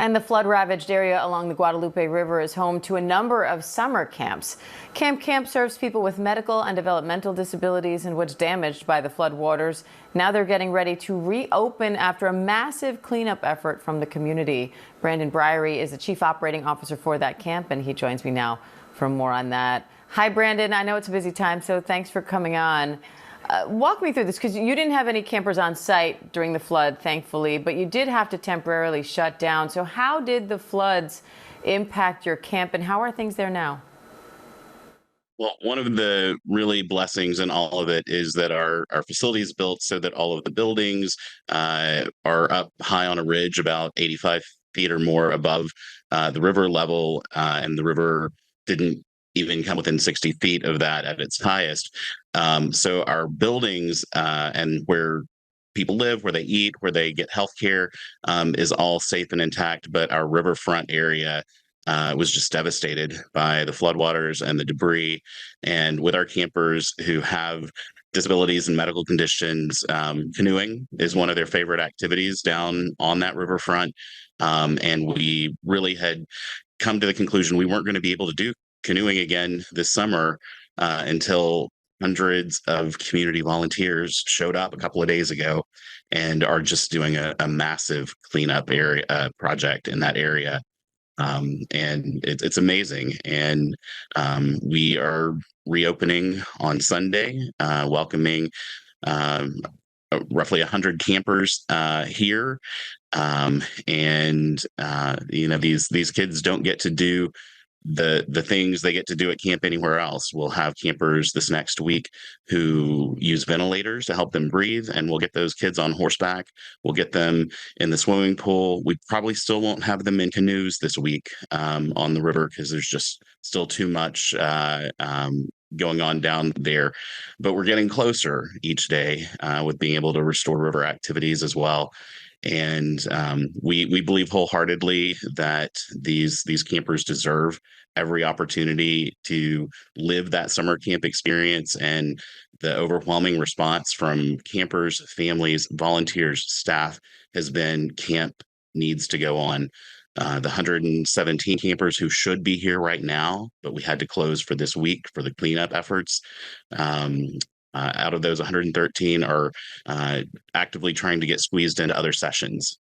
And the flood-ravaged area along the Guadalupe River is home to a number of summer camps. Camp CAMP serves people with medical and developmental disabilities and was damaged by the floodwaters. Now they're getting ready to reopen after a massive cleanup effort from the community. Brandon Briery is the chief operating officer for that camp, and he joins me now for more on that. Hi, Brandon. I know it's a busy time, so thanks for coming on. Walk me through this, because you didn't have any campers on site during the flood, thankfully, but you did have to temporarily shut down. So how did the floods impact your camp, and how are things there now? Well, one of the really blessings in all of it is that our facility is built so that all of the buildings are up high on a ridge, about 85 feet or more above the river level, and the river didn't even come within 60 feet of that at its highest. So our buildings and where people live, where they eat, where they get health care, is all safe and intact. But our riverfront area was just devastated by the floodwaters and the debris. And with our campers who have disabilities and medical conditions, canoeing is one of their favorite activities down on that riverfront. And we really had come to the conclusion we weren't going to be able to do canoeing again this summer until hundreds of community volunteers showed up a couple of days ago and are just doing a massive cleanup area project in that area. And it's amazing. And we are reopening on Sunday, welcoming roughly 100 campers here. And these kids don't get to do the things they get to do at camp anywhere else. We'll have campers this next week who use ventilators to help them breathe, and we'll get those kids on horseback. We'll get them in the swimming pool. We probably still won't have them in canoes this week on the river because there's just still too much going on down there. But we're getting closer each day with being able to restore river activities as well. And we believe wholeheartedly that these campers deserve every opportunity to live that summer camp experience. And the overwhelming response from campers, families, volunteers, staff has been camp needs to go on. The 117 campers who should be here right now, but we had to close for this week for the cleanup efforts. Out of those 113 are actively trying to get squeezed into other sessions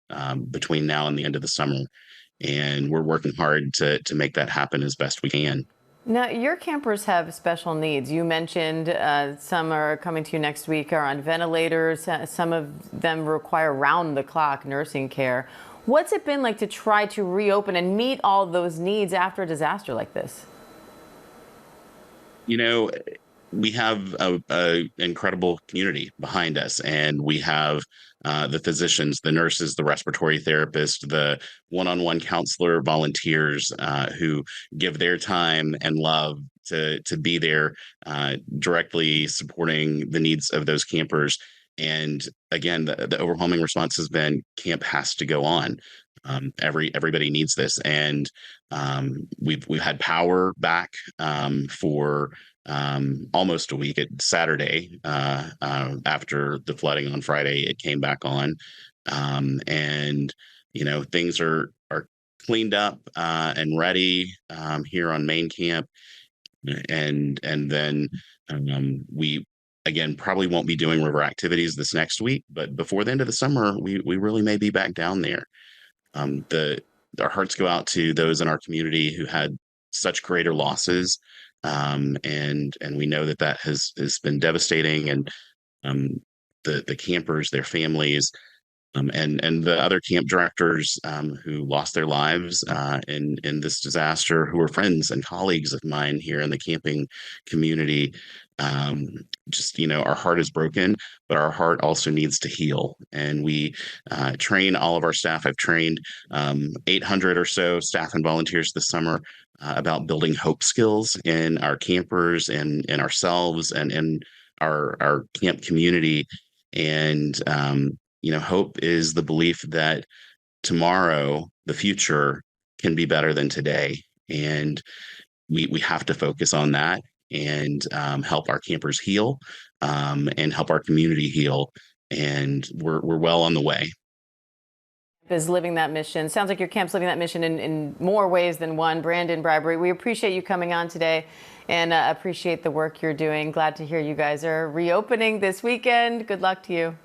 between now and the end of the summer. And we're working hard to make that happen as best we can. Now, your campers have special needs. You mentioned some are coming to you next week, are on ventilators. Some of them require round-the-clock nursing care. What's it been like to try to reopen and meet all those needs after a disaster like this? We have a incredible community behind us, and we have the physicians, the nurses, the respiratory therapist, the one-on-one counselor volunteers who give their time and love to be there, directly supporting the needs of those campers. And again, the overwhelming response has been camp has to go on. Everybody needs this, and we've had power back for almost a week. At Saturday, after the flooding on Friday, it came back on, and things are cleaned up and ready here on main camp, and then we again probably won't be doing river activities this next week, but before the end of the summer, we really may be back down there. Our hearts go out to those in our community who had such greater losses. And we know that has been devastating, and the campers, their families, and the other camp directors who lost their lives in this disaster, who were friends and colleagues of mine here in the camping community. Our heart is broken, but our heart also needs to heal. And we train all of our staff. I've trained 800 or so staff and volunteers this summer about building hope skills in our campers and in ourselves and in our camp community. And hope is the belief that tomorrow, the future, can be better than today. And we have to focus on that and help our campers heal and help our community heal. And we're well on the way. is living that mission. Sounds like your camp's living that mission in more ways than one. Brandon, Briery, we appreciate you coming on today and appreciate the work you're doing. Glad to hear you guys are reopening this weekend. Good luck to you.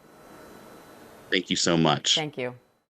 Thank you so much. Thank you.